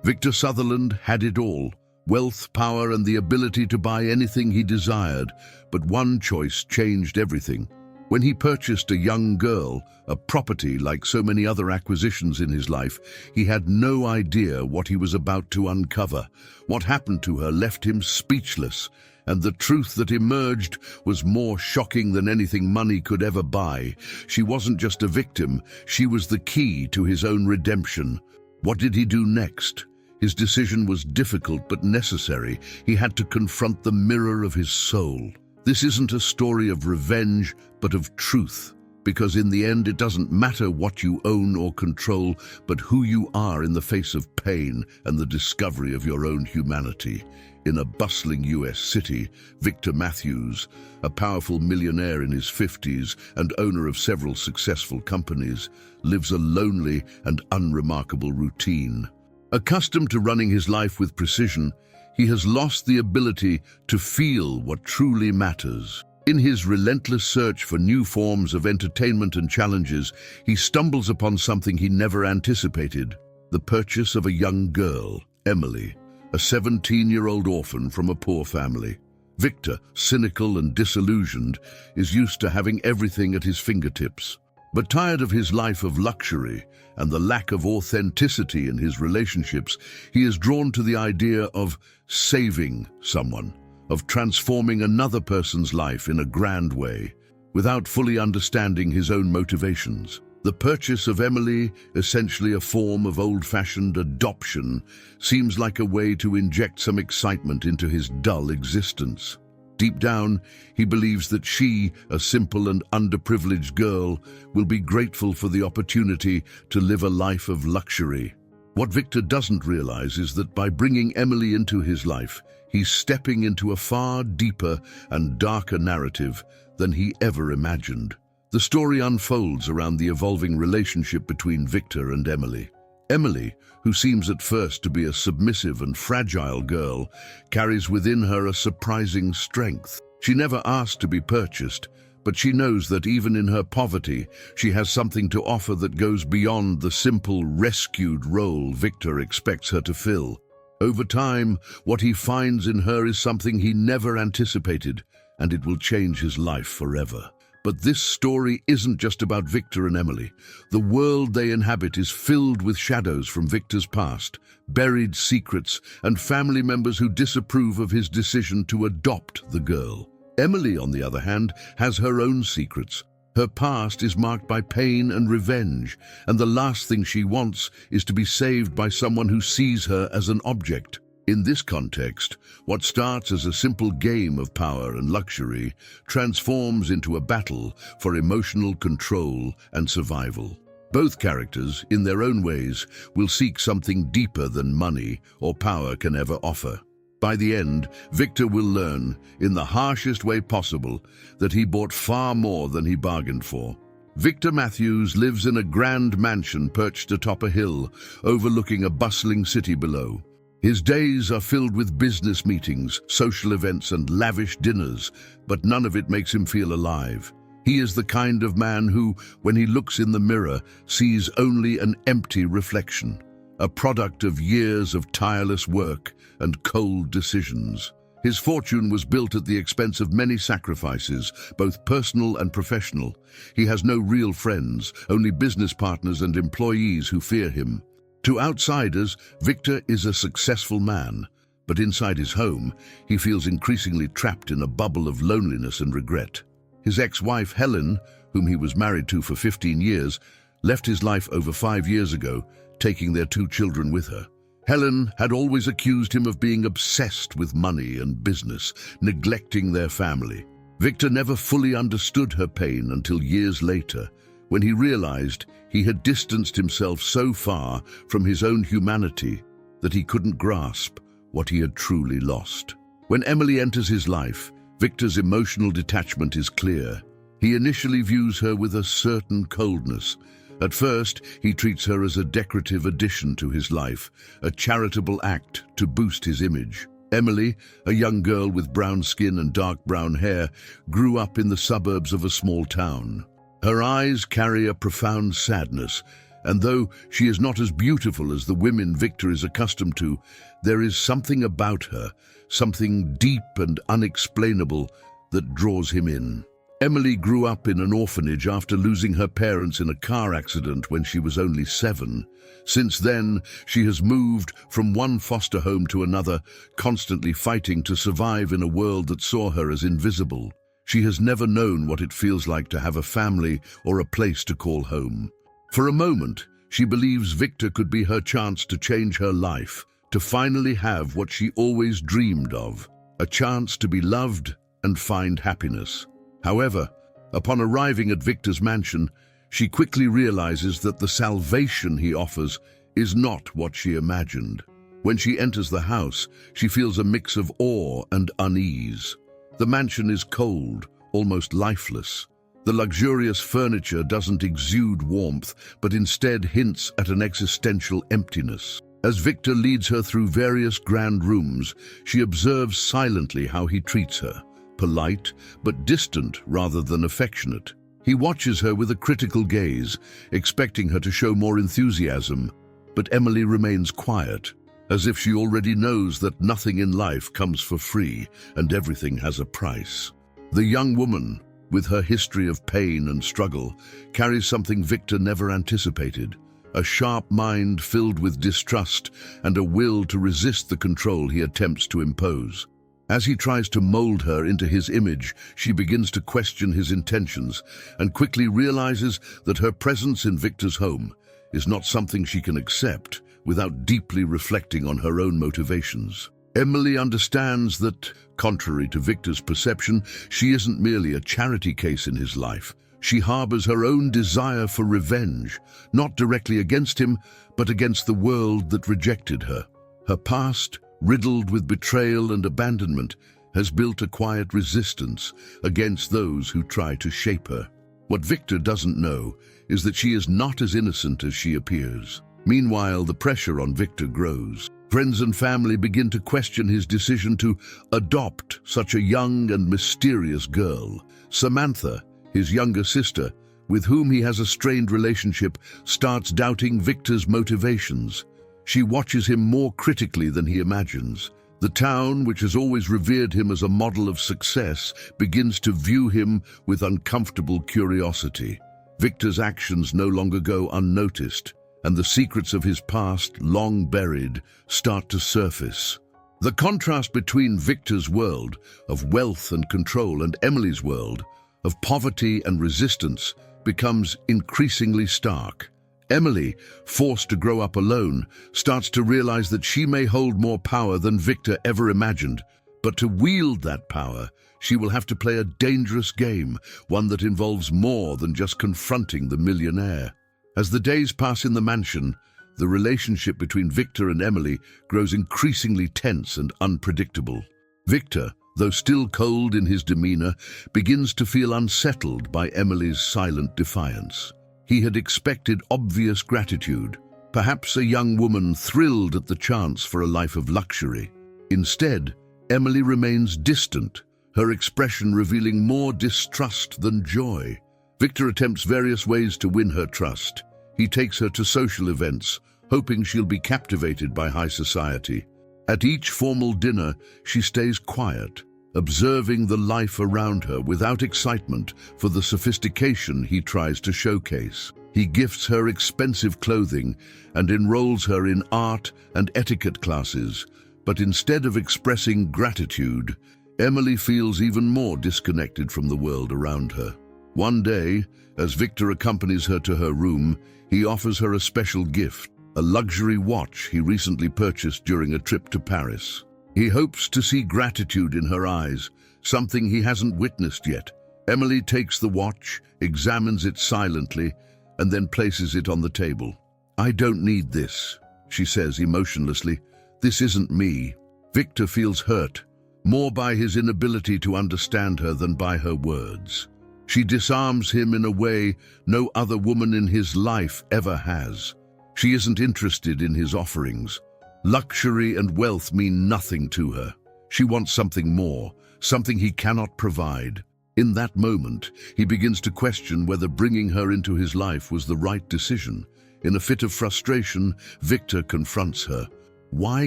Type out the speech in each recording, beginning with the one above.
Victor Sutherland had it all: wealth, power, and the ability to buy anything he desired. But one choice changed everything. When he purchased a young girl, a property like so many other acquisitions in his life, he had no idea what he was about to uncover. What happened to her left him speechless, and the truth that emerged was more shocking than anything money could ever buy. She wasn't just a victim, she was the key to his own redemption. What did he do next? His decision was difficult but necessary. He had to confront the mirror of his soul. This isn't a story of revenge, but of truth. Because in the end, it doesn't matter what you own or control, but who you are in the face of pain and the discovery of your own humanity. In a bustling US city, Victor Matthews, a powerful millionaire in his 50s and owner of several successful companies, lives a lonely and unremarkable routine. Accustomed to running his life with precision, he has lost the ability to feel what truly matters. In his relentless search for new forms of entertainment and challenges, he stumbles upon something he never anticipated: the purchase of a young girl, Emily, a 17-year-old orphan from a poor family. Victor, cynical and disillusioned, is used to having everything at his fingertips. But tired of his life of luxury and the lack of authenticity in his relationships, he is drawn to the idea of saving someone, of transforming another person's life in a grand way, without fully understanding his own motivations. The purchase of Emily, essentially a form of old-fashioned adoption, seems like a way to inject some excitement into his dull existence. Deep down, he believes that she, a simple and underprivileged girl, will be grateful for the opportunity to live a life of luxury. What Victor doesn't realize is that by bringing Emily into his life, he's stepping into a far deeper and darker narrative than he ever imagined. The story unfolds around the evolving relationship between Victor and Emily. Emily, who seems at first to be a submissive and fragile girl, carries within her a surprising strength. She never asked to be purchased, but she knows that even in her poverty, she has something to offer that goes beyond the simple rescued role Victor expects her to fill. Over time, what he finds in her is something he never anticipated, and it will change his life forever. But this story isn't just about Victor and Emily. The world they inhabit is filled with shadows from Victor's past, buried secrets, and family members who disapprove of his decision to adopt the girl. Emily, on the other hand, has her own secrets. Her past is marked by pain and revenge, and the last thing she wants is to be saved by someone who sees her as an object. In this context, what starts as a simple game of power and luxury transforms into a battle for emotional control and survival. Both characters, in their own ways, will seek something deeper than money or power can ever offer. By the end, Victor will learn, in the harshest way possible, that he bought far more than he bargained for. Victor Matthews lives in a grand mansion perched atop a hill, overlooking a bustling city below. His days are filled with business meetings, social events, and lavish dinners, but none of it makes him feel alive. He is the kind of man who, when he looks in the mirror, sees only an empty reflection, a product of years of tireless work and cold decisions. His fortune was built at the expense of many sacrifices, both personal and professional. He has no real friends, only business partners and employees who fear him. To outsiders, Victor is a successful man, but inside his home, he feels increasingly trapped in a bubble of loneliness and regret. His ex-wife, Helen, whom he was married to for 15 years, left his life over 5 years ago, taking their 2 children with her. Helen had always accused him of being obsessed with money and business, neglecting their family. Victor never fully understood her pain until years later, when he realized he had distanced himself so far from his own humanity that he couldn't grasp what he had truly lost. When Emily enters his life, Victor's emotional detachment is clear. He initially views her with a certain coldness. At first, he treats her as a decorative addition to his life, a charitable act to boost his image. Emily, a young girl with brown skin and dark brown hair, grew up in the suburbs of a small town. Her eyes carry a profound sadness, And though she is not as beautiful as the women Victor is accustomed to, there is something about her, something deep and unexplainable, that draws him in. Emily grew up in an orphanage after losing her parents in a car accident when she was only 7. Since then, she has moved from one foster home to another, constantly fighting to survive in a world that saw her as invisible. She has never known what it feels like to have a family or a place to call home. For a moment, she believes Victor could be her chance to change her life, to finally have what she always dreamed of, a chance to be loved and find happiness. However, upon arriving at Victor's mansion, she quickly realizes that the salvation he offers is not what she imagined. When she enters the house, she feels a mix of awe and unease. The mansion is cold, almost lifeless. The luxurious furniture doesn't exude warmth, but instead hints at an existential emptiness. As Victor leads her through various grand rooms, she observes silently how he treats her. Polite, but distant rather than affectionate. He watches her with a critical gaze, expecting her to show more enthusiasm, but Emily remains quiet, as if she already knows that nothing in life comes for free and everything has a price. The young woman, with her history of pain and struggle, carries something Victor never anticipated, a sharp mind filled with distrust and a will to resist the control he attempts to impose. As he tries to mold her into his image, she begins to question his intentions and quickly realizes that her presence in Victor's home is not something she can accept without deeply reflecting on her own motivations. Emily understands that, contrary to Victor's perception, she isn't merely a charity case in his life. She harbors her own desire for revenge, not directly against him, but against the world that rejected her. Her past, riddled with betrayal and abandonment, has built a quiet resistance against those who try to shape her. What Victor doesn't know is that she is not as innocent as she appears. Meanwhile, the pressure on Victor grows. Friends and family begin to question his decision to adopt such a young and mysterious girl. Samantha, his younger sister, with whom he has a strained relationship, starts doubting Victor's motivations. She watches him more critically than he imagines. The town, which has always revered him as a model of success, begins to view him with uncomfortable curiosity. Victor's actions no longer go unnoticed, and the secrets of his past, long buried, start to surface. The contrast between Victor's world of wealth and control and Emily's world of poverty and resistance becomes increasingly stark. Emily, forced to grow up alone, starts to realize that she may hold more power than Victor ever imagined. But to wield that power, she will have to play a dangerous game, one that involves more than just confronting the millionaire. As the days pass in the mansion, the relationship between Victor and Emily grows increasingly tense and unpredictable. Victor, though still cold in his demeanor, begins to feel unsettled by Emily's silent defiance. He had expected obvious gratitude, perhaps a young woman thrilled at the chance for a life of luxury. Instead, Emily remains distant, her expression revealing more distrust than joy. Victor attempts various ways to win her trust. He takes her to social events, hoping she'll be captivated by high society. At each formal dinner, she stays quiet, observing the life around her without excitement for the sophistication he tries to showcase. He gifts her expensive clothing and enrolls her in art and etiquette classes, but instead of expressing gratitude, Emily feels even more disconnected from the world around her. One day, as Victor accompanies her to her room, he offers her a special gift, a luxury watch he recently purchased during a trip to Paris. He hopes to see gratitude in her eyes, something he hasn't witnessed yet. Emily takes the watch, examines it silently, and then places it on the table. "I don't need this," she says emotionlessly. "This isn't me." Victor feels hurt, more by his inability to understand her than by her words. She disarms him in a way no other woman in his life ever has. She isn't interested in his offerings. Luxury and wealth mean nothing to her. She wants something more, something he cannot provide. In that moment, he begins to question whether bringing her into his life was the right decision. In a fit of frustration, Victor confronts her. "Why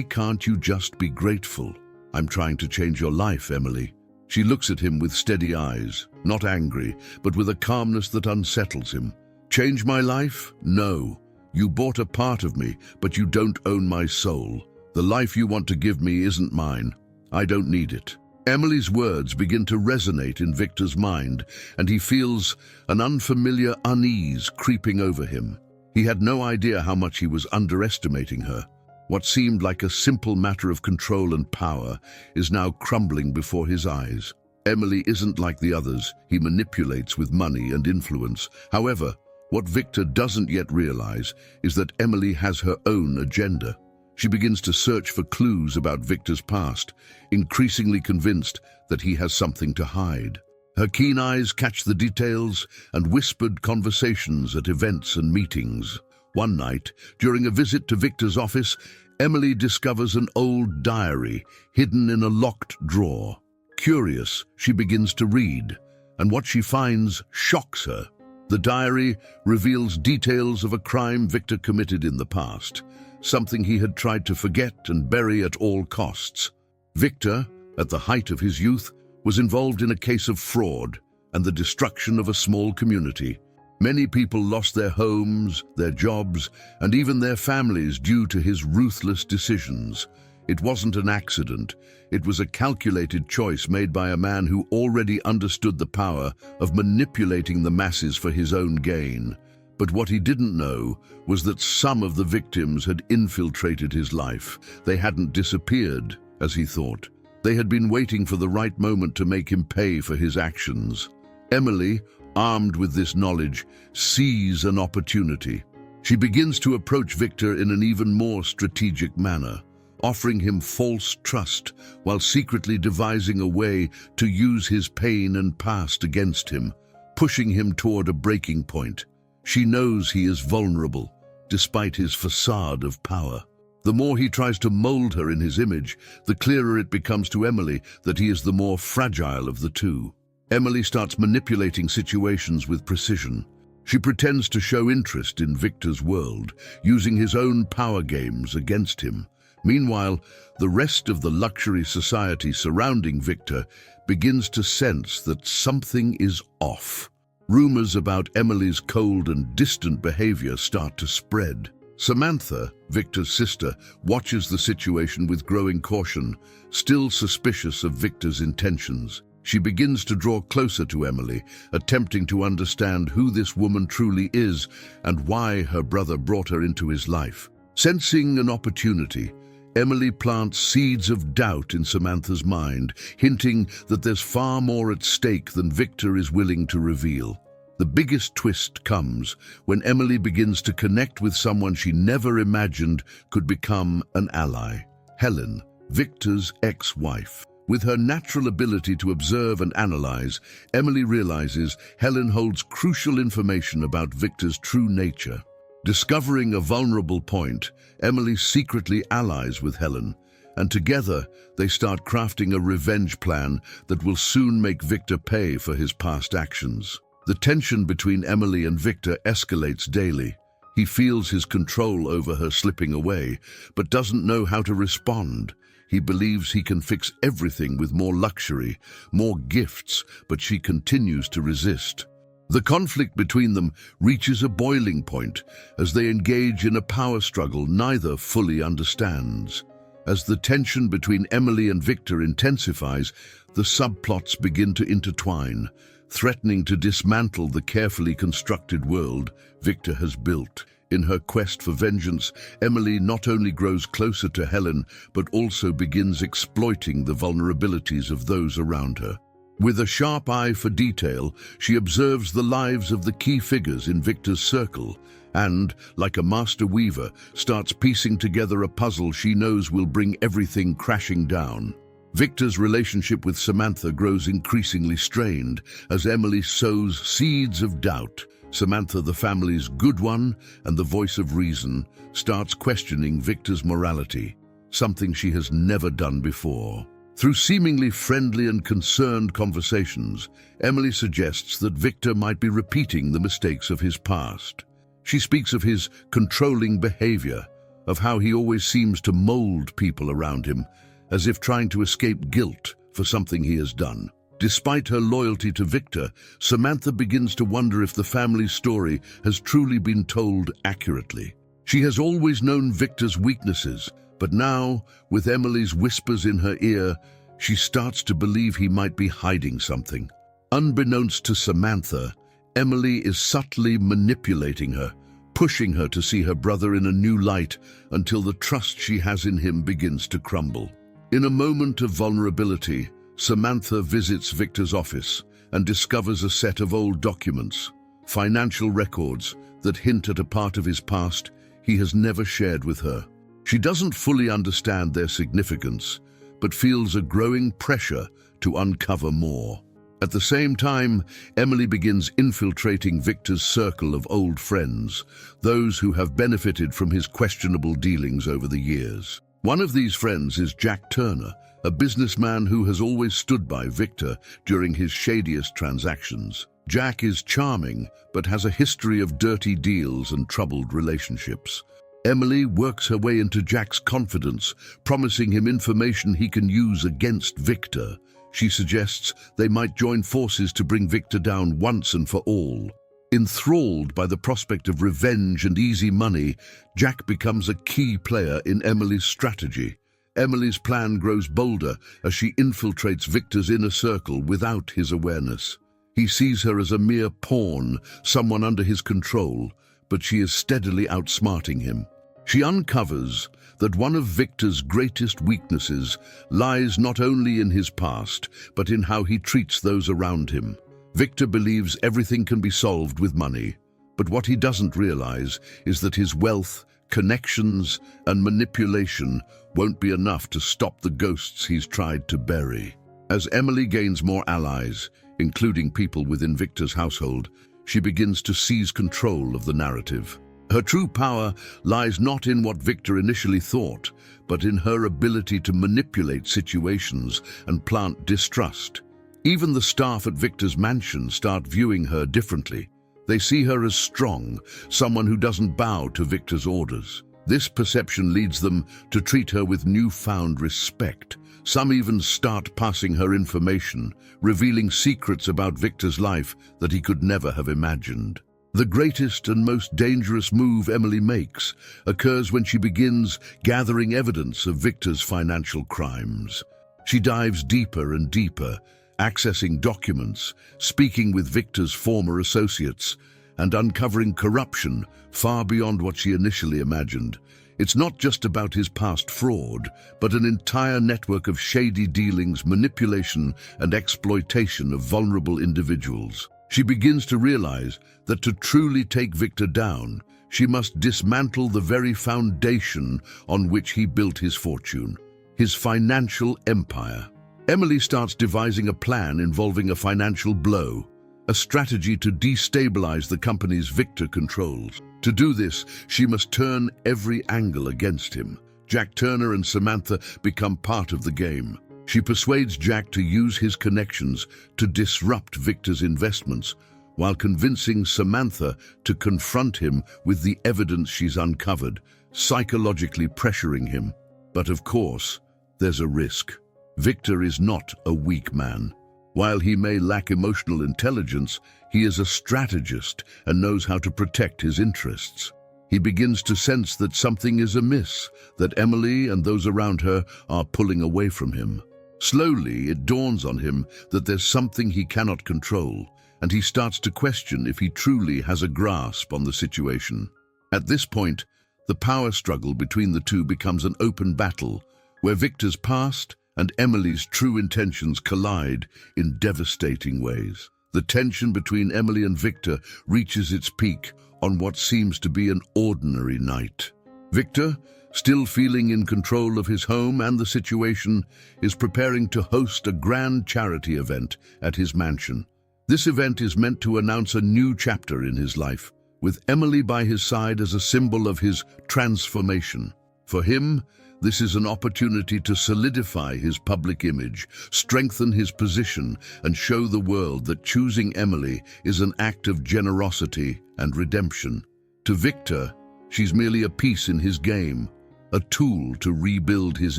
can't you just be grateful?" "I'm trying to change your life, Emily." She looks at him with steady eyes, not angry, but with a calmness that unsettles him. "Change my life? No. You bought a part of me, but you don't own my soul. The life you want to give me isn't mine. I don't need it." Emily's words begin to resonate in Victor's mind, and he feels an unfamiliar unease creeping over him. He had no idea how much he was underestimating her. What seemed like a simple matter of control and power is now crumbling before his eyes. Emily isn't like the others he manipulates with money and influence. However, what Victor doesn't yet realize is that Emily has her own agenda. She begins to search for clues about Victor's past, increasingly convinced that he has something to hide. Her keen eyes catch the details and whispered conversations at events and meetings. One night, during a visit to Victor's office, Emily discovers an old diary hidden in a locked drawer. Curious, she begins to read, and what she finds shocks her. The diary reveals details of a crime Victor committed in the past, something he had tried to forget and bury at all costs. Victor, at the height of his youth, was involved in a case of fraud and the destruction of a small community. Many people lost their homes, their jobs, and even their families due to his ruthless decisions. It wasn't an accident. It was a calculated choice made by a man who already understood the power of manipulating the masses for his own gain. But what he didn't know was that some of the victims had infiltrated his life. They hadn't disappeared, as he thought. They had been waiting for the right moment to make him pay for his actions. Emily, armed with this knowledge, sees an opportunity. She begins to approach Victor in an even more strategic manner, offering him false trust while secretly devising a way to use his pain and past against him, pushing him toward a breaking point. She knows he is vulnerable, despite his facade of power. The more he tries to mold her in his image, the clearer it becomes to Emily that he is the more fragile of the two. Emily starts manipulating situations with precision. She pretends to show interest in Victor's world, using his own power games against him. Meanwhile, the rest of the luxury society surrounding Victor begins to sense that something is off. Rumors about Emily's cold and distant behavior start to spread. Samantha, Victor's sister, watches the situation with growing caution, still suspicious of Victor's intentions. She begins to draw closer to Emily, attempting to understand who this woman truly is and why her brother brought her into his life. Sensing an opportunity, Emily plants seeds of doubt in Samantha's mind, hinting that there's far more at stake than Victor is willing to reveal. The biggest twist comes when Emily begins to connect with someone she never imagined could become an ally. Helen, Victor's ex-wife. With her natural ability to observe and analyze, Emily realizes Helen holds crucial information about Victor's true nature. Discovering a vulnerable point, Emily secretly allies with Helen, and together they start crafting a revenge plan that will soon make Victor pay for his past actions. The tension between Emily and Victor escalates daily. He feels his control over her slipping away, but doesn't know how to respond. He believes he can fix everything with more luxury, more gifts, but she continues to resist. The conflict between them reaches a boiling point as they engage in a power struggle neither fully understands. As the tension between Emily and Victor intensifies, the subplots begin to intertwine, threatening to dismantle the carefully constructed world Victor has built. In her quest for vengeance, Emily not only grows closer to Helen, but also begins exploiting the vulnerabilities of those around her. With a sharp eye for detail, she observes the lives of the key figures in Victor's circle and, like a master weaver, starts piecing together a puzzle she knows will bring everything crashing down. Victor's relationship with Samantha grows increasingly strained as Emily sows seeds of doubt. Samantha, the family's good one and the voice of reason, starts questioning Victor's morality, something she has never done before. Through seemingly friendly and concerned conversations, Emily suggests that Victor might be repeating the mistakes of his past. She speaks of his controlling behavior, of how he always seems to mold people around him, as if trying to escape guilt for something he has done. Despite her loyalty to Victor, Samantha begins to wonder if the family's story has truly been told accurately. She has always known Victor's weaknesses, but now, with Emily's whispers in her ear, she starts to believe he might be hiding something. Unbeknownst to Samantha, Emily is subtly manipulating her, pushing her to see her brother in a new light until the trust she has in him begins to crumble. In a moment of vulnerability, Samantha visits Victor's office and discovers a set of old documents, financial records that hint at a part of his past he has never shared with her. She doesn't fully understand their significance, but feels a growing pressure to uncover more. At the same time, Emily begins infiltrating Victor's circle of old friends, those who have benefited from his questionable dealings over the years. One of these friends is Jack Turner, a businessman who has always stood by Victor during his shadiest transactions. Jack is charming, but has a history of dirty deals and troubled relationships. Emily works her way into Jack's confidence, promising him information he can use against Victor. She suggests they might join forces to bring Victor down once and for all. Enthralled by the prospect of revenge and easy money, Jack becomes a key player in Emily's strategy. Emily's plan grows bolder as she infiltrates Victor's inner circle without his awareness. He sees her as a mere pawn, someone under his control, but she is steadily outsmarting him. She uncovers that one of Victor's greatest weaknesses lies not only in his past, but in how he treats those around him. Victor believes everything can be solved with money, but what he doesn't realize is that his wealth, connections, and manipulation won't be enough to stop the ghosts he's tried to bury. As Emily gains more allies, including people within Victor's household, she begins to seize control of the narrative. Her true power lies not in what Victor initially thought, but in her ability to manipulate situations and plant distrust. Even the staff at Victor's mansion start viewing her differently. They see her as strong, someone who doesn't bow to Victor's orders. This perception leads them to treat her with newfound respect. Some even start passing her information, revealing secrets about Victor's life that he could never have imagined. The greatest and most dangerous move Emily makes occurs when she begins gathering evidence of Victor's financial crimes. She dives deeper and deeper, accessing documents, speaking with Victor's former associates, and uncovering corruption far beyond what she initially imagined. It's not just about his past fraud, but an entire network of shady dealings, manipulation, and exploitation of vulnerable individuals. She begins to realize that to truly take Victor down, she must dismantle the very foundation on which he built his fortune, his financial empire. Emily starts devising a plan involving a financial blow, a strategy to destabilize the companies Victor controls. To do this, she must turn every angle against him. Jack Turner and Samantha become part of the game. She persuades Jack to use his connections to disrupt Victor's investments, while convincing Samantha to confront him with the evidence she's uncovered, psychologically pressuring him. But of course, there's a risk. Victor is not a weak man. While he may lack emotional intelligence, he is a strategist and knows how to protect his interests. He begins to sense that something is amiss, that Emily and those around her are pulling away from him. Slowly, it dawns on him that there's something he cannot control, and he starts to question if he truly has a grasp on the situation. At this point, the power struggle between the two becomes an open battle, where Victor's past and Emily's true intentions collide in devastating ways. The tension between Emily and Victor reaches its peak on what seems to be an ordinary night. Victor, still feeling in control of his home and the situation, is preparing to host a grand charity event at his mansion. This event is meant to announce a new chapter in his life, with Emily by his side as a symbol of his transformation. For him, this is an opportunity to solidify his public image, strengthen his position, and show the world that choosing Emily is an act of generosity and redemption. To Victor, she's merely a piece in his game, a tool to rebuild his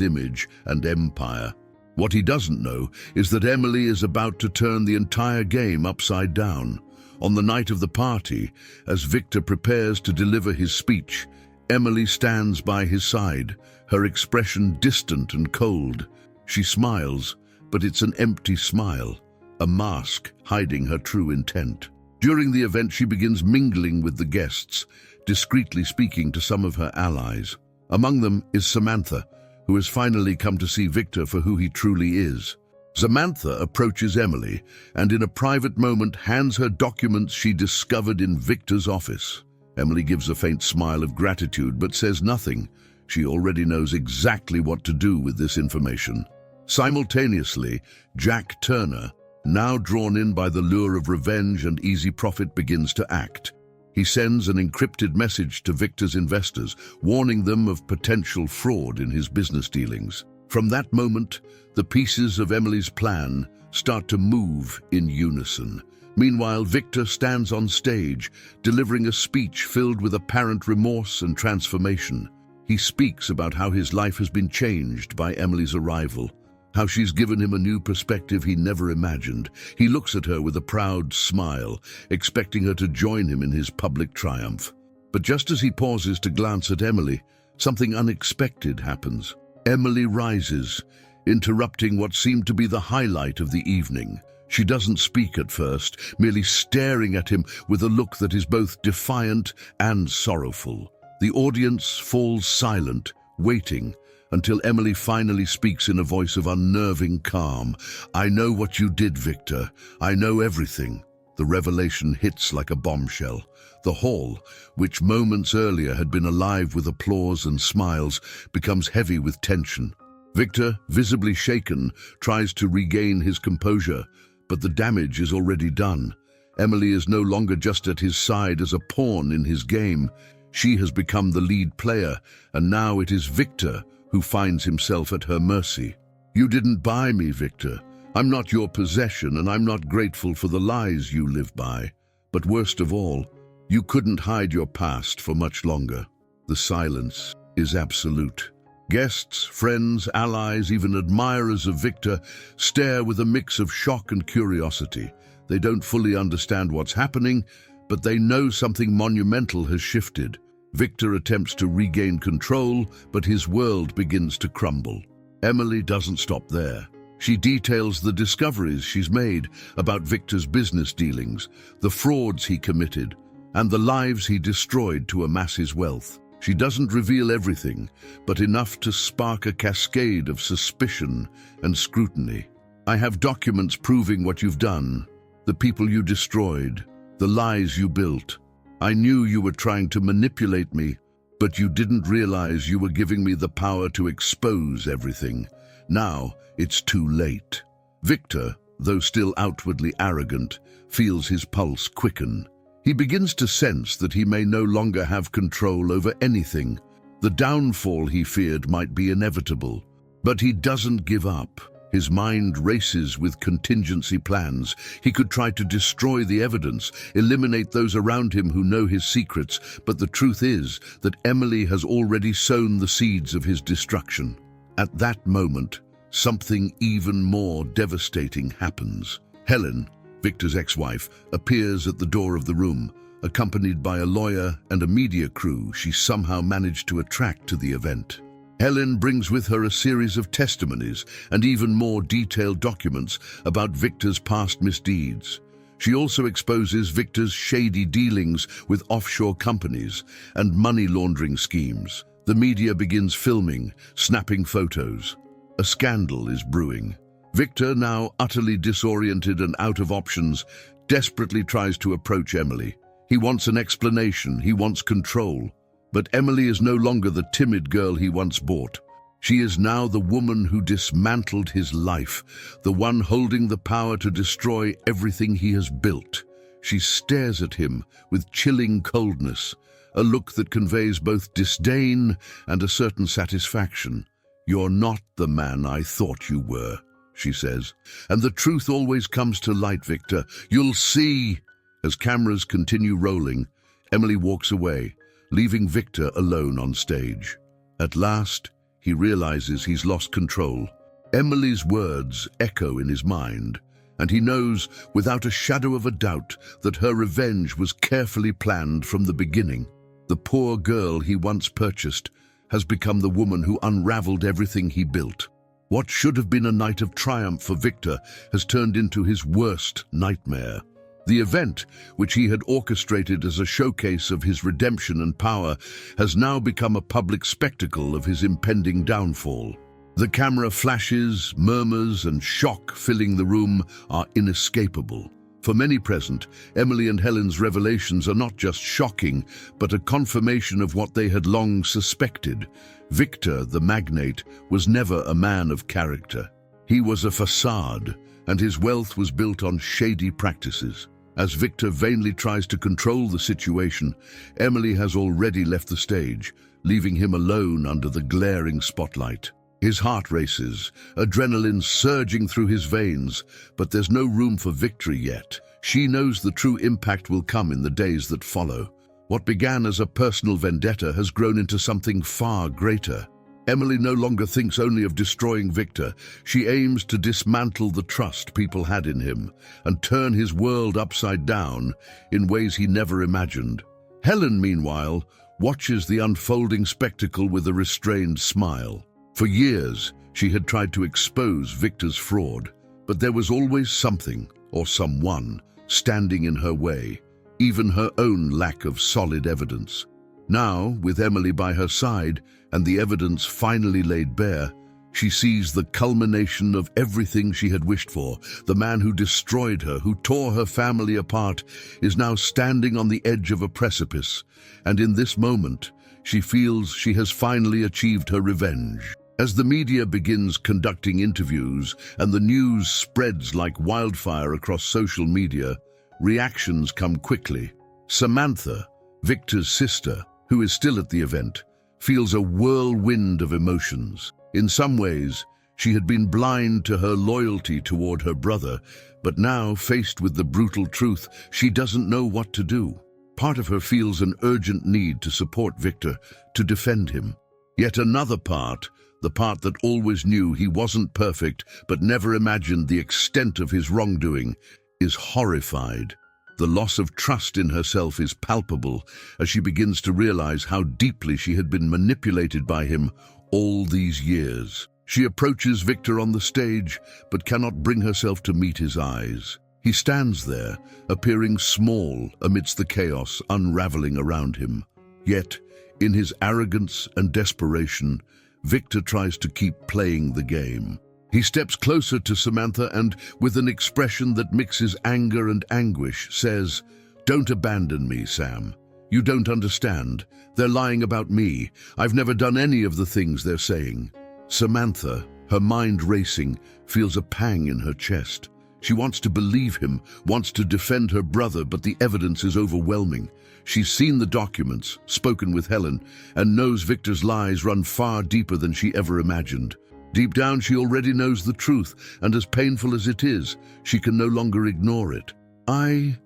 image and empire. What he doesn't know is that Emily is about to turn the entire game upside down. On the night of the party, as Victor prepares to deliver his speech, Emily stands by his side, her expression distant and cold. She smiles, but it's an empty smile, a mask hiding her true intent. During the event, she begins mingling with the guests, discreetly speaking to some of her allies. Among them is Samantha, who has finally come to see Victor for who he truly is. Samantha approaches Emily and in a private moment hands her documents she discovered in Victor's office. Emily gives a faint smile of gratitude but says nothing. She already knows exactly what to do with this information. Simultaneously, Jack Turner, now drawn in by the lure of revenge and easy profit, begins to act. He sends an encrypted message to Victor's investors, warning them of potential fraud in his business dealings. From that moment, the pieces of Emily's plan start to move in unison. Meanwhile, Victor stands on stage, delivering a speech filled with apparent remorse and transformation. He speaks about how his life has been changed by Emily's arrival, how she's given him a new perspective he never imagined. He looks at her with a proud smile, expecting her to join him in his public triumph. But just as he pauses to glance at Emily, something unexpected happens. Emily rises, interrupting what seemed to be the highlight of the evening. She doesn't speak at first, merely staring at him with a look that is both defiant and sorrowful. The audience falls silent, waiting, until Emily finally speaks in a voice of unnerving calm. "I know what you did, Victor. I know everything." The revelation hits like a bombshell. The hall, which moments earlier had been alive with applause and smiles, becomes heavy with tension. Victor, visibly shaken, tries to regain his composure, but the damage is already done. Emily is no longer just at his side as a pawn in his game. She has become the lead player, and now it is Victor who finds himself at her mercy. "You didn't buy me, Victor. I'm not your possession, and I'm not grateful for the lies you live by. But worst of all, you couldn't hide your past for much longer." The silence is absolute. Guests, friends, allies, even admirers of Victor stare with a mix of shock and curiosity. They don't fully understand what's happening, but they know something monumental has shifted. Victor attempts to regain control, but his world begins to crumble. Emily doesn't stop there. She details the discoveries she's made about Victor's business dealings, the frauds he committed, and the lives he destroyed to amass his wealth. She doesn't reveal everything, but enough to spark a cascade of suspicion and scrutiny. "I have documents proving what you've done, the people you destroyed, the lies you built. I knew you were trying to manipulate me, but you didn't realize you were giving me the power to expose everything. Now it's too late." Victor, though still outwardly arrogant, feels his pulse quicken. He begins to sense that he may no longer have control over anything. The downfall he feared might be inevitable. But he doesn't give up. His mind races with contingency plans. He could try to destroy the evidence, eliminate those around him who know his secrets, but the truth is that Emily has already sown the seeds of his destruction. At that moment, something even more devastating happens. Helen, Victor's ex-wife, appears at the door of the room, accompanied by a lawyer and a media crew she somehow managed to attract to the event. Helen brings with her a series of testimonies and even more detailed documents about Victor's past misdeeds. She also exposes Victor's shady dealings with offshore companies and money laundering schemes. The media begins filming, snapping photos. A scandal is brewing. Victor, now utterly disoriented and out of options, desperately tries to approach Emily. He wants an explanation, he wants control. But Emily is no longer the timid girl he once bought. She is now the woman who dismantled his life, the one holding the power to destroy everything he has built. She stares at him with chilling coldness, a look that conveys both disdain and a certain satisfaction. "You're not the man I thought you were," she says. "And the truth always comes to light, Victor. You'll see." As cameras continue rolling, Emily walks away, leaving Victor alone on stage. At last, he realizes he's lost control. Emily's words echo in his mind, and he knows without a shadow of a doubt that her revenge was carefully planned from the beginning. The poor girl he once purchased has become the woman who unraveled everything he built. What should have been a night of triumph for Victor has turned into his worst nightmare. The event, which he had orchestrated as a showcase of his redemption and power, has now become a public spectacle of his impending downfall. The camera flashes, murmurs, and shock filling the room are inescapable. For many present, Emily and Helen's revelations are not just shocking, but a confirmation of what they had long suspected. Victor, the magnate, was never a man of character. He was a facade, and his wealth was built on shady practices. As Victor vainly tries to control the situation, Emily has already left the stage, leaving him alone under the glaring spotlight. His heart races, adrenaline surging through his veins, but there's no room for victory yet. She knows the true impact will come in the days that follow. What began as a personal vendetta has grown into something far greater. Emily no longer thinks only of destroying Victor. She aims to dismantle the trust people had in him and turn his world upside down in ways he never imagined. Helen, meanwhile, watches the unfolding spectacle with a restrained smile. For years, she had tried to expose Victor's fraud, but there was always something or someone standing in her way, even her own lack of solid evidence. Now, with Emily by her side and the evidence finally laid bare, she sees the culmination of everything she had wished for. The man who destroyed her, who tore her family apart, is now standing on the edge of a precipice, and in this moment, she feels she has finally achieved her revenge. As the media begins conducting interviews and the news spreads like wildfire across social media, reactions come quickly. Samantha, Victor's sister, who is still at the event, feels a whirlwind of emotions. In some ways, she had been blind to her loyalty toward her brother, but now, faced with the brutal truth, she doesn't know what to do. Part of her feels an urgent need to support Victor, to defend him. Yet another part, the part that always knew he wasn't perfect but never imagined the extent of his wrongdoing, is horrified. The loss of trust in herself is palpable as she begins to realize how deeply she had been manipulated by him all these years. She approaches Victor on the stage but cannot bring herself to meet his eyes. He stands there, appearing small amidst the chaos unraveling around him. Yet, in his arrogance and desperation, Victor tries to keep playing the game. He steps closer to Samantha and, with an expression that mixes anger and anguish, says, "Don't abandon me, Sam. You don't understand. They're lying about me. I've never done any of the things they're saying." Samantha, her mind racing, feels a pang in her chest. She wants to believe him, wants to defend her brother, but the evidence is overwhelming. She's seen the documents, spoken with Helen, and knows Victor's lies run far deeper than she ever imagined. Deep down, she already knows the truth, and as painful as it is, she can no longer ignore it. I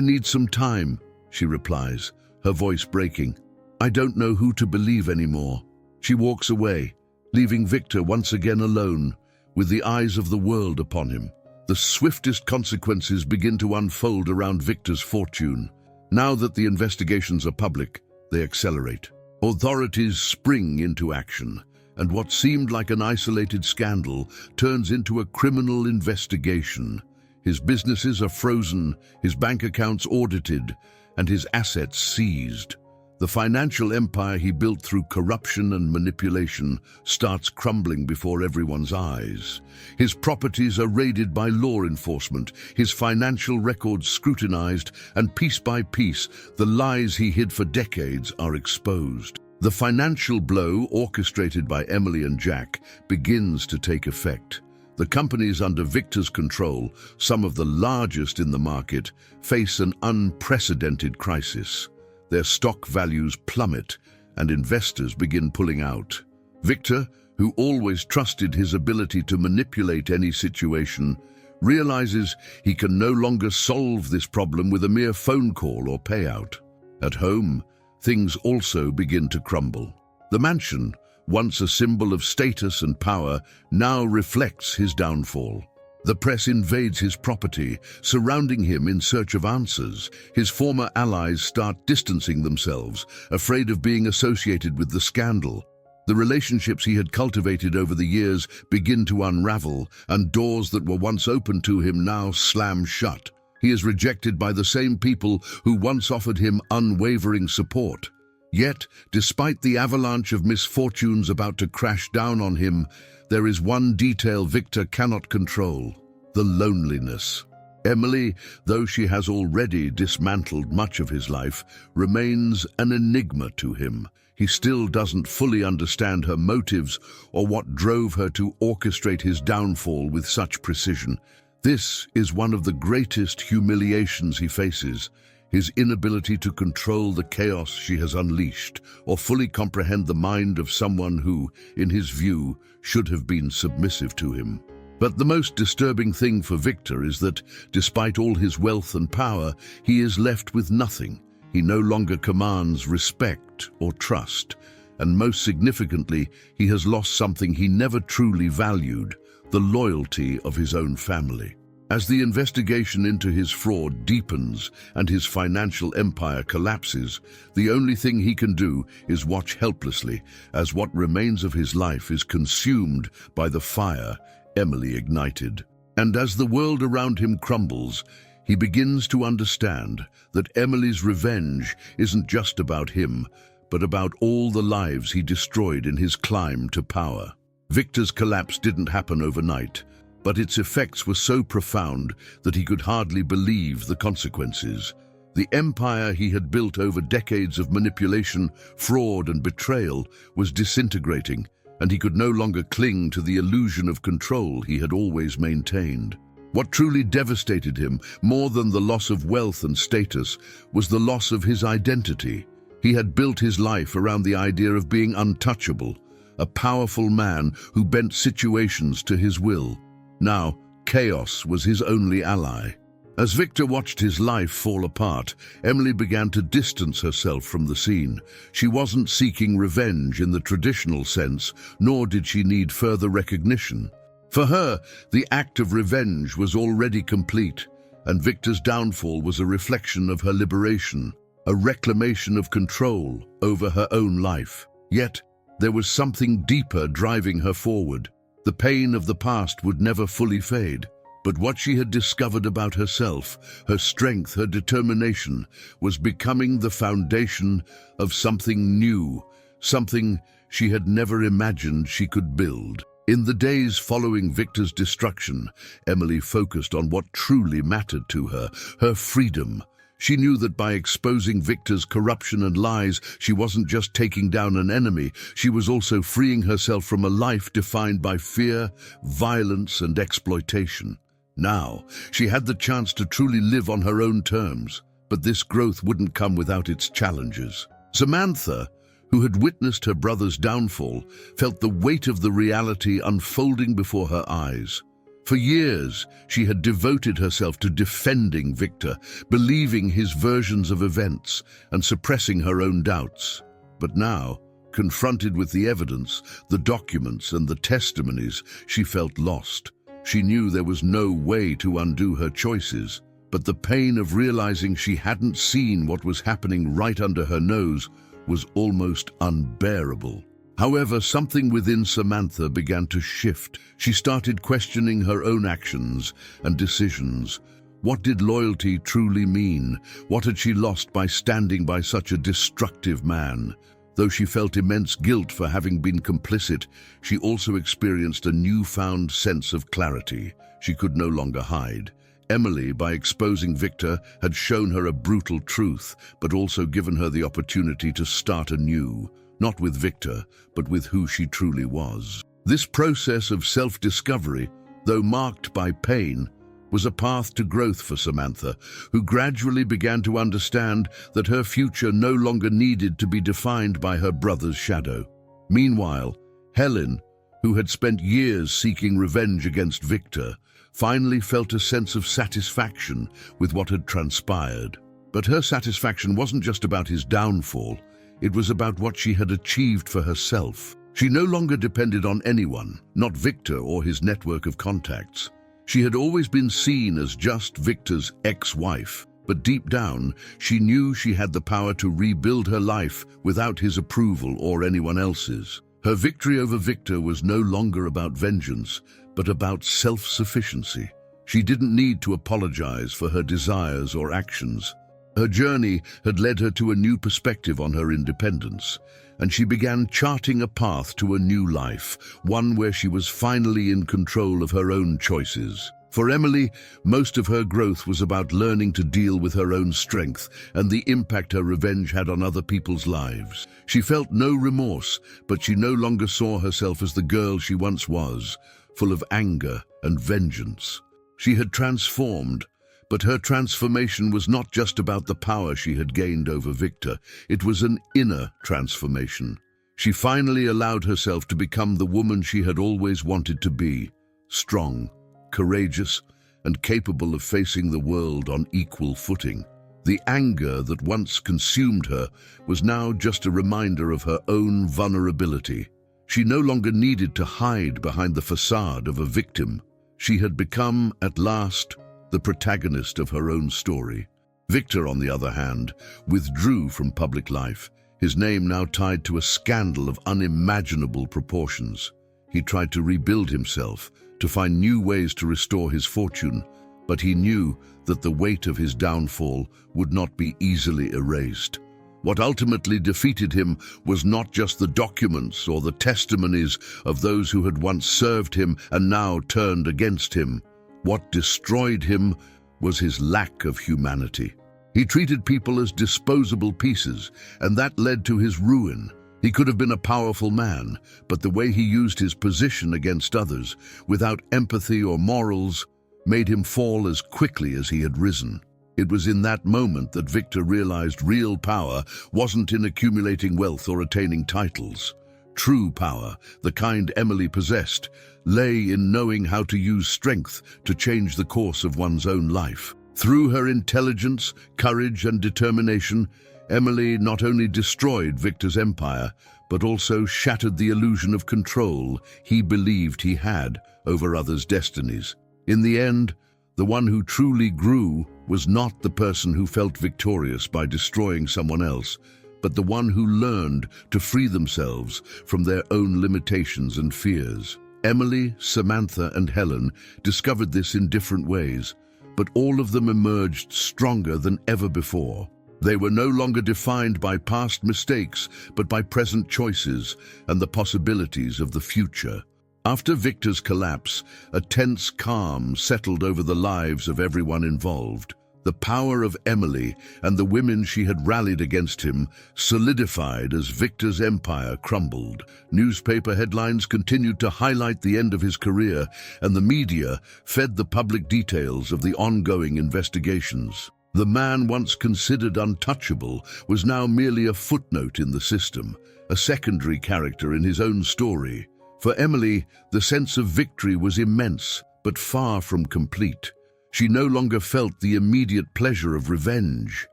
need some time," she replies, her voice breaking. "I don't know who to believe anymore." She walks away, leaving Victor once again alone, with the eyes of the world upon him. The swiftest consequences begin to unfold around Victor's fortune. Now that the investigations are public, they accelerate. Authorities spring into action, and what seemed like an isolated scandal turns into a criminal investigation. His businesses are frozen, his bank accounts audited, and his assets seized. The financial empire he built through corruption and manipulation starts crumbling before everyone's eyes. His properties are raided by law enforcement, his financial records scrutinized, and piece by piece, the lies he hid for decades are exposed. The financial blow, orchestrated by Emily and Jack, begins to take effect. The companies under Victor's control, some of the largest in the market, face an unprecedented crisis. Their stock values plummet, and investors begin pulling out. Victor, who always trusted his ability to manipulate any situation, realizes he can no longer solve this problem with a mere phone call or payout. At home, things also begin to crumble. The mansion, once a symbol of status and power, now reflects his downfall. The press invades his property, surrounding him in search of answers. His former allies start distancing themselves, afraid of being associated with the scandal. The relationships he had cultivated over the years begin to unravel, and doors that were once open to him now slam shut. He is rejected by the same people who once offered him unwavering support. Yet, despite the avalanche of misfortunes about to crash down on him, there is one detail Victor cannot control: the loneliness. Emily, though she has already dismantled much of his life, remains an enigma to him. He still doesn't fully understand her motives or what drove her to orchestrate his downfall with such precision. This is one of the greatest humiliations he faces: his inability to control the chaos she has unleashed, or fully comprehend the mind of someone who, in his view, should have been submissive to him. But the most disturbing thing for Victor is that, despite all his wealth and power, he is left with nothing. He no longer commands respect or trust, and most significantly, he has lost something he never truly valued: the loyalty of his own family. As the investigation into his fraud deepens and his financial empire collapses, the only thing he can do is watch helplessly as what remains of his life is consumed by the fire Emily ignited. And as the world around him crumbles, he begins to understand that Emily's revenge isn't just about him, but about all the lives he destroyed in his climb to power. Victor's collapse didn't happen overnight, but its effects were so profound that he could hardly believe the consequences. The empire he had built over decades of manipulation, fraud, and betrayal was disintegrating, and he could no longer cling to the illusion of control he had always maintained. What truly devastated him, more than the loss of wealth and status, was the loss of his identity. He had built his life around the idea of being untouchable, a powerful man who bent situations to his will. Now, chaos was his only ally. As Victor watched his life fall apart, Emily began to distance herself from the scene. She wasn't seeking revenge in the traditional sense, nor did she need further recognition. For her, the act of revenge was already complete, and Victor's downfall was a reflection of her liberation, a reclamation of control over her own life. Yet, there was something deeper driving her forward. The pain of the past would never fully fade, but what she had discovered about herself, her strength, her determination, was becoming the foundation of something new, something she had never imagined she could build. In the days following Victor's destruction, Emily focused on what truly mattered to her: her freedom. She knew that by exposing Victor's corruption and lies, she wasn't just taking down an enemy, she was also freeing herself from a life defined by fear, violence, and exploitation. Now, she had the chance to truly live on her own terms, but this growth wouldn't come without its challenges. Samantha, who had witnessed her brother's downfall, felt the weight of the reality unfolding before her eyes. For years, she had devoted herself to defending Victor, believing his versions of events and suppressing her own doubts. But now, confronted with the evidence, the documents and the testimonies, she felt lost. She knew there was no way to undo her choices, but the pain of realizing she hadn't seen what was happening right under her nose was almost unbearable. However, something within Samantha began to shift. She started questioning her own actions and decisions. What did loyalty truly mean? What had she lost by standing by such a destructive man? Though she felt immense guilt for having been complicit, she also experienced a newfound sense of clarity. She could no longer hide. Emily, by exposing Victor, had shown her a brutal truth, but also given her the opportunity to start anew. Not with Victor, but with who she truly was. This process of self-discovery, though marked by pain, was a path to growth for Samantha, who gradually began to understand that her future no longer needed to be defined by her brother's shadow. Meanwhile, Helen, who had spent years seeking revenge against Victor, finally felt a sense of satisfaction with what had transpired. But her satisfaction wasn't just about his downfall. It was about what she had achieved for herself. She no longer depended on anyone, not Victor or his network of contacts. She had always been seen as just Victor's ex-wife, but deep down, she knew she had the power to rebuild her life without his approval or anyone else's. Her victory over Victor was no longer about vengeance, but about self-sufficiency. She didn't need to apologize for her desires or actions. Her journey had led her to a new perspective on her independence, and she began charting a path to a new life, one where she was finally in control of her own choices. For Emily, most of her growth was about learning to deal with her own strength and the impact her revenge had on other people's lives. She felt no remorse, but she no longer saw herself as the girl she once was, full of anger and vengeance. She had transformed, but her transformation was not just about the power she had gained over Victor. It was an inner transformation. She finally allowed herself to become the woman she had always wanted to be, strong, courageous, and capable of facing the world on equal footing. The anger that once consumed her was now just a reminder of her own vulnerability. She no longer needed to hide behind the facade of a victim. She had become, at last, the protagonist of her own story. Victor, on the other hand, withdrew from public life, his name now tied to a scandal of unimaginable proportions. He tried to rebuild himself, to find new ways to restore his fortune, but he knew that the weight of his downfall would not be easily erased. What ultimately defeated him was not just the documents or the testimonies of those who had once served him and now turned against him. What destroyed him was his lack of humanity. He treated people as disposable pieces, and that led to his ruin. He could have been a powerful man, but the way he used his position against others, without empathy or morals, made him fall as quickly as he had risen. It was in that moment that Victor realized real power wasn't in accumulating wealth or attaining titles. True power, the kind Emily possessed, lay in knowing how to use strength to change the course of one's own life. Through her intelligence, courage, and determination, Emily not only destroyed Victor's empire, but also shattered the illusion of control he believed he had over others' destinies. In the end, the one who truly grew was not the person who felt victorious by destroying someone else, but the one who learned to free themselves from their own limitations and fears. Emily, Samantha, and Helen discovered this in different ways, but all of them emerged stronger than ever before. They were no longer defined by past mistakes, but by present choices and the possibilities of the future. After Victor's collapse, a tense calm settled over the lives of everyone involved. The power of Emily and the women she had rallied against him solidified as Victor's empire crumbled. Newspaper headlines continued to highlight the end of his career, and the media fed the public details of the ongoing investigations. The man once considered untouchable was now merely a footnote in the system, a secondary character in his own story. For Emily, the sense of victory was immense, but far from complete. She no longer felt the immediate pleasure of revenge.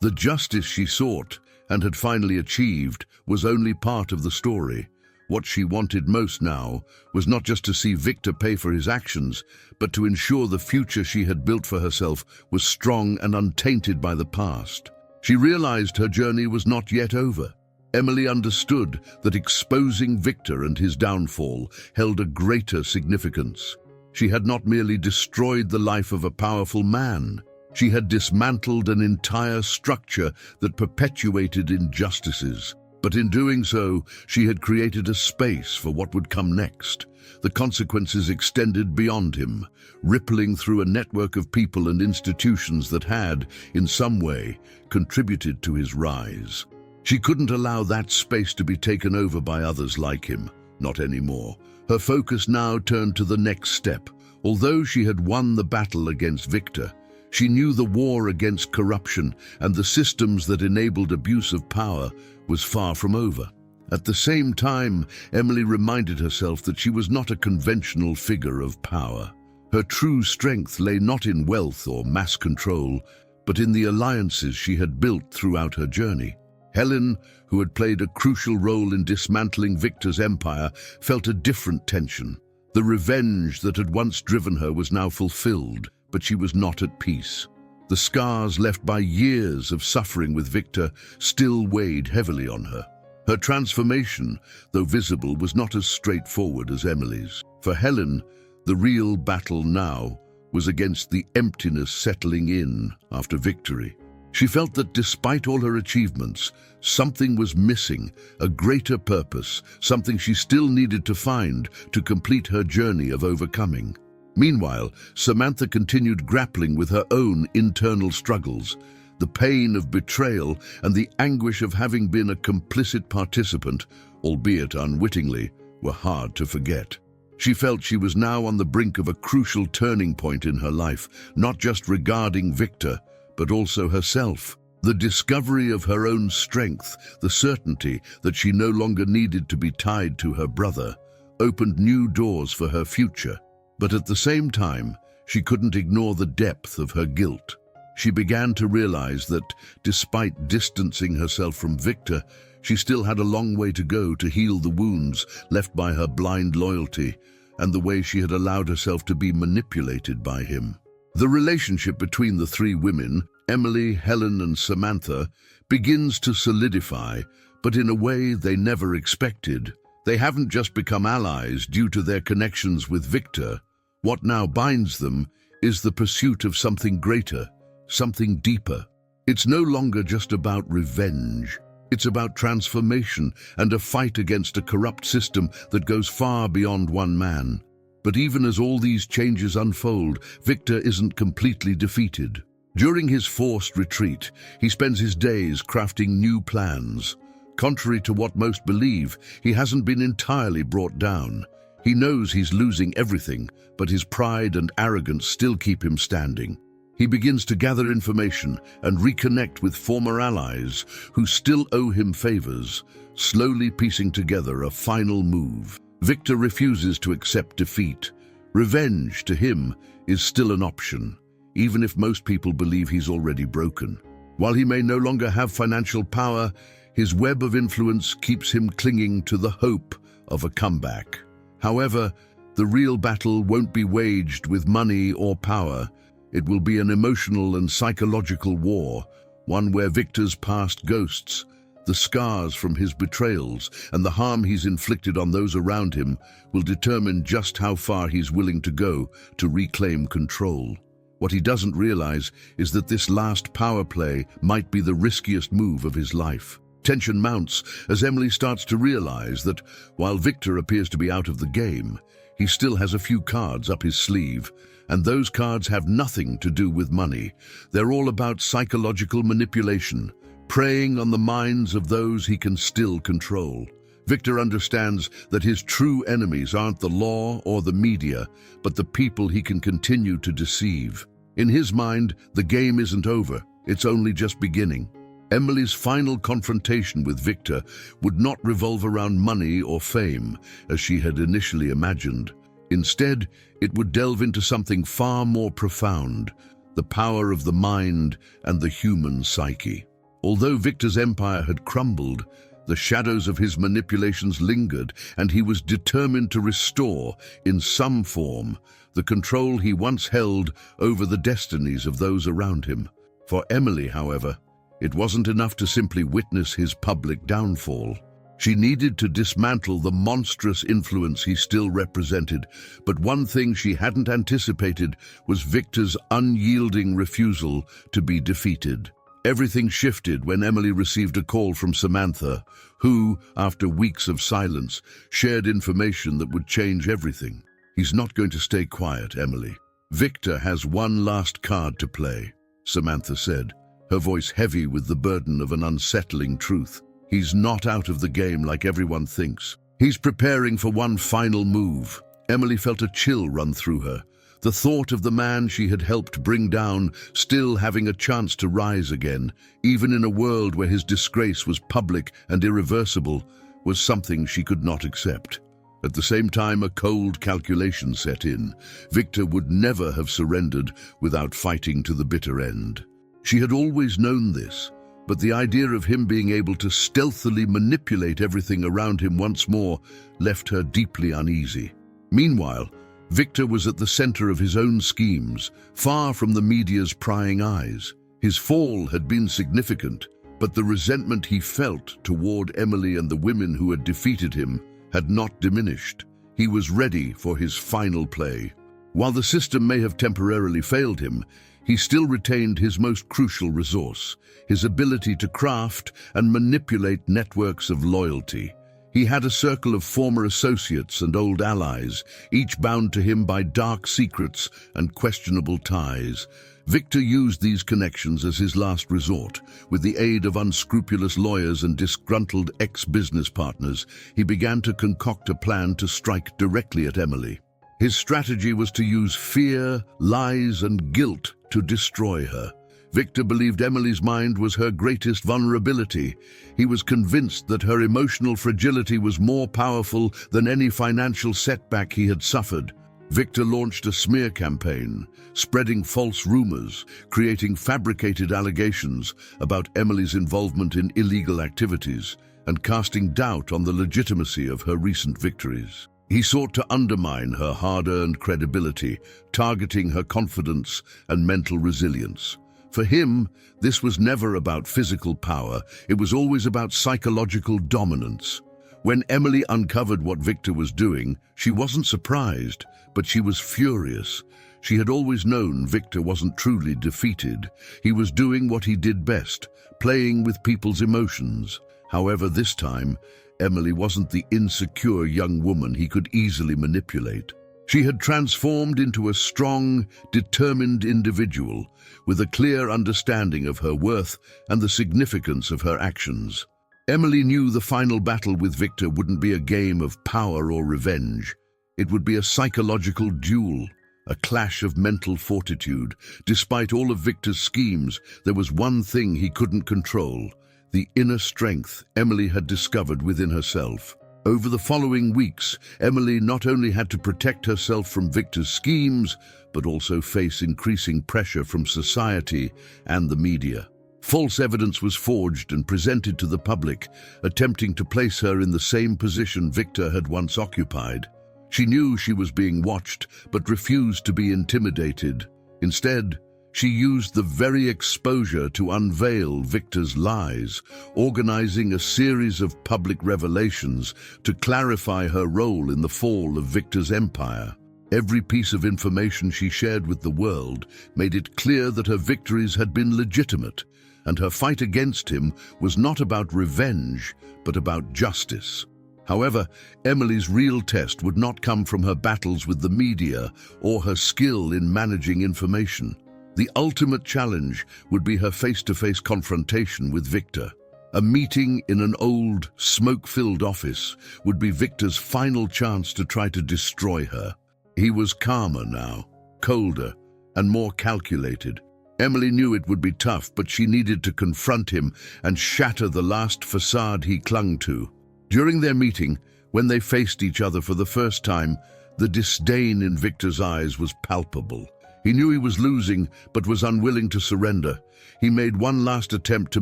The justice she sought, and had finally achieved, was only part of the story. What she wanted most now was not just to see Victor pay for his actions, but to ensure the future she had built for herself was strong and untainted by the past. She realized her journey was not yet over. Emily understood that exposing Victor and his downfall held a greater significance. She had not merely destroyed the life of a powerful man. She had dismantled an entire structure that perpetuated injustices. But in doing so, she had created a space for what would come next. The consequences extended beyond him, rippling through a network of people and institutions that had, in some way, contributed to his rise. She couldn't allow that space to be taken over by others like him. Not anymore. Her focus now turned to the next step. Although she had won the battle against Victor, she knew the war against corruption and the systems that enabled abuse of power was far from over. At the same time, Emily reminded herself that she was not a conventional figure of power. Her true strength lay not in wealth or mass control, but in the alliances she had built throughout her journey. Helen, who had played a crucial role in dismantling Victor's empire, felt a different tension. The revenge that had once driven her was now fulfilled, but she was not at peace. The scars left by years of suffering with Victor still weighed heavily on her. Her transformation, though visible, was not as straightforward as Emily's. For Helen, the real battle now was against the emptiness settling in after victory. She felt that despite all her achievements, something was missing, a greater purpose, something she still needed to find to complete her journey of overcoming. Meanwhile, Samantha continued grappling with her own internal struggles. The pain of betrayal and the anguish of having been a complicit participant, albeit unwittingly, were hard to forget. She felt she was now on the brink of a crucial turning point in her life, not just regarding Victor, but also herself. The discovery of her own strength, the certainty that she no longer needed to be tied to her brother, opened new doors for her future. But at the same time, she couldn't ignore the depth of her guilt. She began to realize that, despite distancing herself from Victor, she still had a long way to go to heal the wounds left by her blind loyalty and the way she had allowed herself to be manipulated by him. The relationship between the three women, Emily, Helen, and Samantha, begins to solidify, but in a way they never expected. They haven't just become allies due to their connections with Victor. What now binds them is the pursuit of something greater, something deeper. It's no longer just about revenge. It's about transformation and a fight against a corrupt system that goes far beyond one man. But even as all these changes unfold, Victor isn't completely defeated. During his forced retreat, he spends his days crafting new plans. Contrary to what most believe, he hasn't been entirely brought down. He knows he's losing everything, but his pride and arrogance still keep him standing. He begins to gather information and reconnect with former allies who still owe him favors, slowly piecing together a final move. Victor refuses to accept defeat. Revenge, to him, is still an option, even if most people believe he's already broken. While he may no longer have financial power, his web of influence keeps him clinging to the hope of a comeback. However, the real battle won't be waged with money or power. It will be an emotional and psychological war, one where Victor's past ghosts, the scars from his betrayals, and the harm he's inflicted on those around him will determine just how far he's willing to go to reclaim control. What he doesn't realize is that this last power play might be the riskiest move of his life. Tension mounts as Emily starts to realize that while Victor appears to be out of the game, he still has a few cards up his sleeve, and those cards have nothing to do with money. They're all about psychological manipulation, preying on the minds of those he can still control. Victor understands that his true enemies aren't the law or the media, but the people he can continue to deceive. In his mind, the game isn't over, it's only just beginning. Emily's final confrontation with Victor would not revolve around money or fame, as she had initially imagined. Instead, it would delve into something far more profound, the power of the mind and the human psyche. Although Victor's empire had crumbled, the shadows of his manipulations lingered, and he was determined to restore, in some form, the control he once held over the destinies of those around him. For Emily, however, it wasn't enough to simply witness his public downfall. She needed to dismantle the monstrous influence he still represented, but one thing she hadn't anticipated was Victor's unyielding refusal to be defeated. Everything shifted when Emily received a call from Samantha, who, after weeks of silence, shared information that would change everything. "He's not going to stay quiet, Emily. Victor has one last card to play," Samantha said, her voice heavy with the burden of an unsettling truth. "He's not out of the game like everyone thinks. He's preparing for one final move." Emily felt a chill run through her. The thought of the man she had helped bring down still having a chance to rise again, even in a world where his disgrace was public and irreversible, was something she could not accept. At the same time, a cold calculation set in. Victor would never have surrendered without fighting to the bitter end. She had always known this, but the idea of him being able to stealthily manipulate everything around him once more left her deeply uneasy. Meanwhile, Victor was at the center of his own schemes, far from the media's prying eyes. His fall had been significant, but the resentment he felt toward Emily and the women who had defeated him had not diminished. He was ready for his final play. While the system may have temporarily failed him, he still retained his most crucial resource, his ability to craft and manipulate networks of loyalty. He had a circle of former associates and old allies, each bound to him by dark secrets and questionable ties. Victor used these connections as his last resort. With the aid of unscrupulous lawyers and disgruntled ex-business partners, he began to concoct a plan to strike directly at Emily. His strategy was to use fear, lies, and guilt to destroy her. Victor believed Emily's mind was her greatest vulnerability. He was convinced that her emotional fragility was more powerful than any financial setback he had suffered. Victor launched a smear campaign, spreading false rumors, creating fabricated allegations about Emily's involvement in illegal activities, and casting doubt on the legitimacy of her recent victories. He sought to undermine her hard-earned credibility, targeting her confidence and mental resilience. For him, this was never about physical power, it was always about psychological dominance. When Emily uncovered what Victor was doing, she wasn't surprised, but she was furious. She had always known Victor wasn't truly defeated. He was doing what he did best, playing with people's emotions. However, this time, Emily wasn't the insecure young woman he could easily manipulate. She had transformed into a strong, determined individual with a clear understanding of her worth and the significance of her actions. Emily knew the final battle with Victor wouldn't be a game of power or revenge. It would be a psychological duel, a clash of mental fortitude. Despite all of Victor's schemes, there was one thing he couldn't control: the inner strength Emily had discovered within herself. Over the following weeks, Emily not only had to protect herself from Victor's schemes, but also face increasing pressure from society and the media. False evidence was forged and presented to the public, attempting to place her in the same position Victor had once occupied. She knew she was being watched, but refused to be intimidated. Instead, she used the very exposure to unveil Victor's lies, organizing a series of public revelations to clarify her role in the fall of Victor's empire. Every piece of information she shared with the world made it clear that her victories had been legitimate, and her fight against him was not about revenge, but about justice. However, Emily's real test would not come from her battles with the media or her skill in managing information. The ultimate challenge would be her face-to-face confrontation with Victor. A meeting in an old, smoke-filled office would be Victor's final chance to try to destroy her. He was calmer now, colder, and more calculated. Emily knew it would be tough, but she needed to confront him and shatter the last facade he clung to. During their meeting, when they faced each other for the first time, the disdain in Victor's eyes was palpable. He knew he was losing, but was unwilling to surrender. He made one last attempt to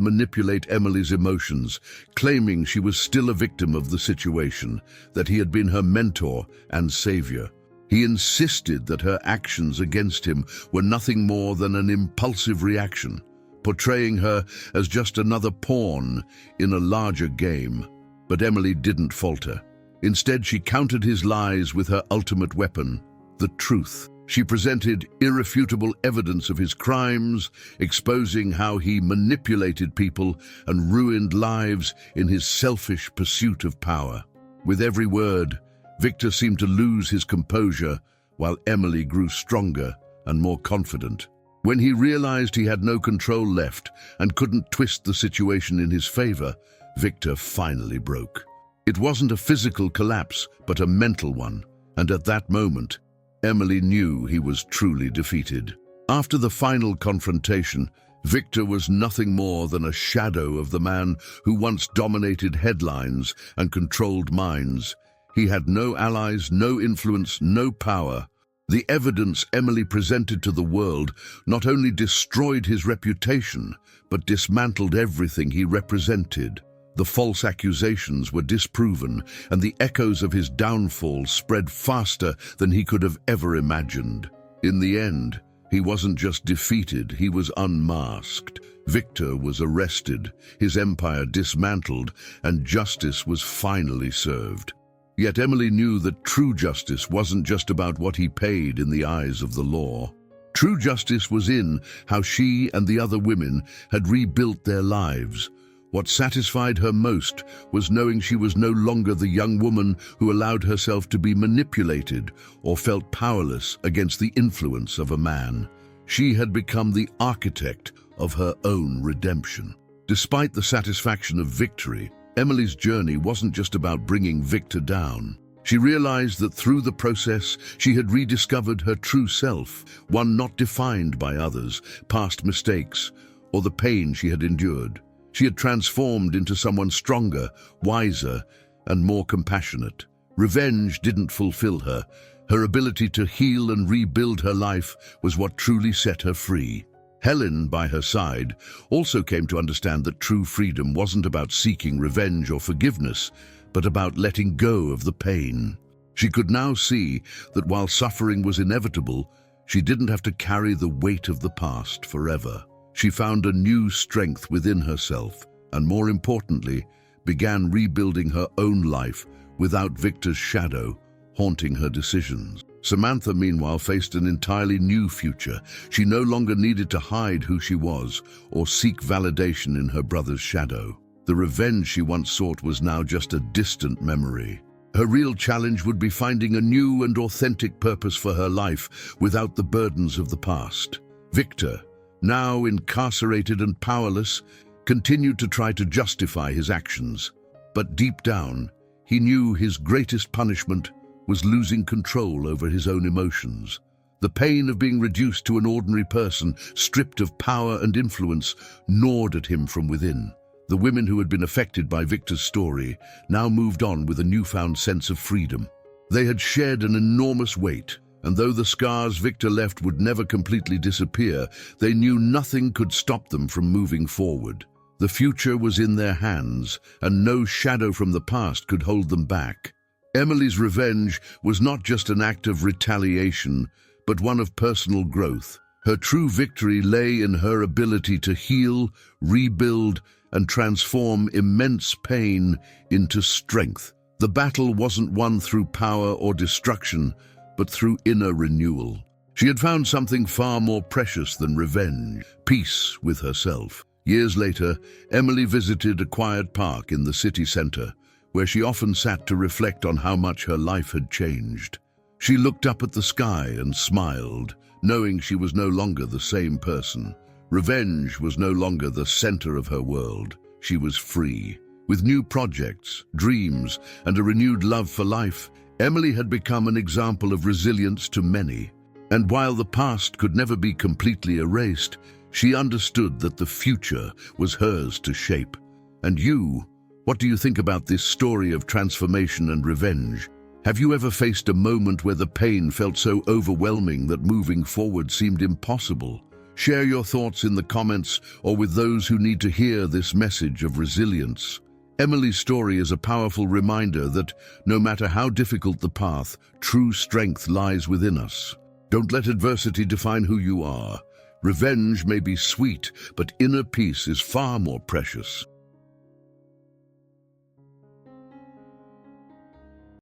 manipulate Emily's emotions, claiming she was still a victim of the situation, that he had been her mentor and savior. He insisted that her actions against him were nothing more than an impulsive reaction, portraying her as just another pawn in a larger game. But Emily didn't falter. Instead, she countered his lies with her ultimate weapon, the truth. She presented irrefutable evidence of his crimes, exposing how he manipulated people and ruined lives in his selfish pursuit of power. With every word, Victor seemed to lose his composure, while Emily grew stronger and more confident. When he realized he had no control left and couldn't twist the situation in his favor, Victor finally broke. It wasn't a physical collapse, but a mental one, and at that moment, Emily knew he was truly defeated. After the final confrontation, Victor was nothing more than a shadow of the man who once dominated headlines and controlled minds. He had no allies, no influence, no power, The evidence Emily presented to the world not only destroyed his reputation, but dismantled everything he represented. The false accusations were disproven, and the echoes of his downfall spread faster than he could have ever imagined. In the end, he wasn't just defeated, he was unmasked. Victor was arrested, his empire dismantled, and justice was finally served. Yet Emily knew that true justice wasn't just about what he paid in the eyes of the law. True justice was in how she and the other women had rebuilt their lives. What satisfied her most was knowing she was no longer the young woman who allowed herself to be manipulated or felt powerless against the influence of a man. She had become the architect of her own redemption. Despite the satisfaction of victory, Emily's journey wasn't just about bringing Victor down. She realized that through the process, she had rediscovered her true self, one not defined by others, past mistakes, or the pain she had endured. She had transformed into someone stronger, wiser, and more compassionate. Revenge didn't fulfill her. Her ability to heal and rebuild her life was what truly set her free. Helen, by her side, also came to understand that true freedom wasn't about seeking revenge or forgiveness, but about letting go of the pain. She could now see that while suffering was inevitable, she didn't have to carry the weight of the past forever. She found a new strength within herself, and more importantly, began rebuilding her own life without Victor's shadow haunting her decisions. Samantha, meanwhile, faced an entirely new future. She no longer needed to hide who she was or seek validation in her brother's shadow. The revenge she once sought was now just a distant memory. Her real challenge would be finding a new and authentic purpose for her life without the burdens of the past. Victor, now incarcerated and powerless, continued to try to justify his actions. But deep down, he knew his greatest punishment was losing control over his own emotions. The pain of being reduced to an ordinary person, stripped of power and influence, gnawed at him from within. The women who had been affected by Victor's story now moved on with a newfound sense of freedom. They had shared an enormous weight, and though the scars Victor left would never completely disappear, they knew nothing could stop them from moving forward. The future was in their hands, and no shadow from the past could hold them back. Emily's revenge was not just an act of retaliation, but one of personal growth. Her true victory lay in her ability to heal, rebuild, and transform immense pain into strength. The battle wasn't won through power or destruction, but through inner renewal. She had found something far more precious than revenge: peace with herself. Years later, Emily visited a quiet park in the city center, where she often sat to reflect on how much her life had changed. She looked up at the sky and smiled, knowing she was no longer the same person. Revenge was no longer the center of her world. She was free. With new projects, dreams, and a renewed love for life, Emily had become an example of resilience to many. And while the past could never be completely erased, she understood that the future was hers to shape. And you, what do you think about this story of transformation and revenge? Have you ever faced a moment where the pain felt so overwhelming that moving forward seemed impossible? Share your thoughts in the comments or with those who need to hear this message of resilience. Emily's story is a powerful reminder that no matter how difficult the path, true strength lies within us. Don't let adversity define who you are. Revenge may be sweet, but inner peace is far more precious.